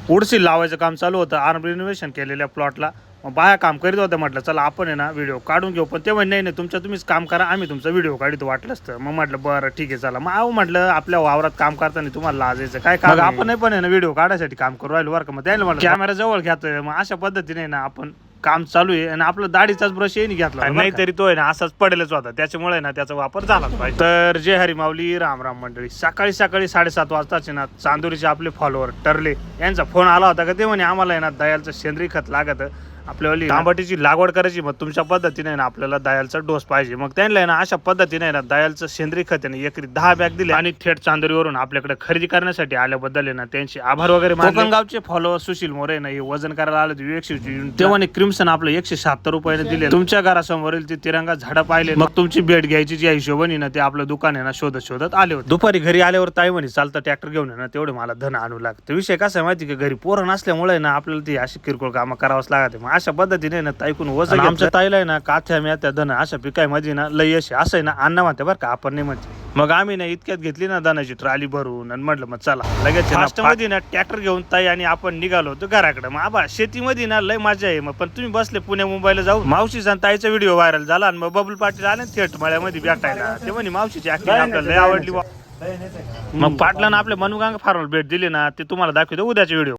उडसील लावायचं काम चालू होतं आर्म रिनोव्हेशन केलेल्या प्लॉटला. मग बाया काम करीत होत्या. म्हटलं चला आपण आहे ना व्हिडिओ काढून घेऊ. पण ते म्हणे नाही तुमचं तुम्हीच काम करा, आम्ही तुमचा व्हिडिओ काढतो वाटलंच तर. मग म्हटलं बरं ठीक आहे चला. मग म्हटलं आपल्या वावरात काम करताना तुम्हाला लाजायचं काय काम, आपण पण आहे ना व्हिडिओ काढायसाठी काम करू राहिलो बरं का. मग त्याला म्हटलं कॅमेरा जवळ घ्यायचं. मग अशा पद्धतीने ना आपण काम चालू आहे आणि आपलं दाढीचाच ब्रश येईन घेतला नाही तरी तो आहे ना असाच पडेलच होता. त्याच्यामुळे ना त्याचा वापर झालाच पाहिजे. तर जय हरी माऊली राम राम मंडळी. सकाळी 7:30 वाजताचे ना चांदोरीचे आपले फॉलोअर टरले यांचा फोन आला होता का ते म्हणे आम्हाला आहे ना दयालचं सेंद्रिय खत लागत, आपल्यावाली तांबटीची लागवड करायची. मग तुमच्या पद्धतीने ना आपल्याला दयालचा डोस पाहिजे. मग त्यांना ना अशा पद्धतीने ना दयालचं सेंद्रिय खत आहे एकरी 10 बॅग दिले आणि थेट चांदोरीवरून आपल्याकडे खरेदी करण्यासाठी आल्याबद्दल ना त्यांचे आभार वगैरे मानले. कोकणगावचे फॉलोअर सुशील मोरे ना हे वजन करायला आले तेव्हा क्रिम्सन आपलं 170 रुपयाने दिले. तुमच्या घरासमोरील ते तिरंगा झाडं पाहिले. मग तुमची भेट घ्यायची ज्या हिशोबाने ना ते आपलं दुकान आहे ना शोधत आले होते. दुपारी घरी आल्यावर ताई म्हणे चालतं ट्रॅक्टर घेऊन ना तेवढे मला धन आणू लागतं. विषय कसा आहे माहिती का, घरी पोरं नसल्यामुळे ना आपल्याला ती अशी किरकोळ कामं करावंच लागते. मग अशा पद्धतीने ना ताईकून वजन आमच्या ताईला आहे ना काथ्या म्याथ्या धन अशा पिकामध्ये ना लय यश असं आहे ना अन्न म्हणते बरं का, आपण नाही म्हणते. मग आम्ही ना इतक्यात घेतली ना धनाची ट्रॉली भरून आणि म्हटलं मग चला लगेच फास्टमध्ये ना ट्रॅक्टर घेऊन ताई आणि आपण निघालो होतो घराकडे. मग आबा शेतीमध्ये ना लय मजा आहे. मग पण तुम्ही बसले पुणे मुंबईला जाऊन मावशीचा ताईचा व्हिडिओ व्हायरल झाला आणि मग बबलू पाटील आले थेट मळ्यामध्ये भेटायला. ते म्हणे मावशीची ऍक्टिंग आपल्याला लय आवडली. मग पाटलानं आपल्या मनुगांग फार्मला भेट दिली ना ते तुम्हाला दाखवतो उद्याचे व्हिडिओ.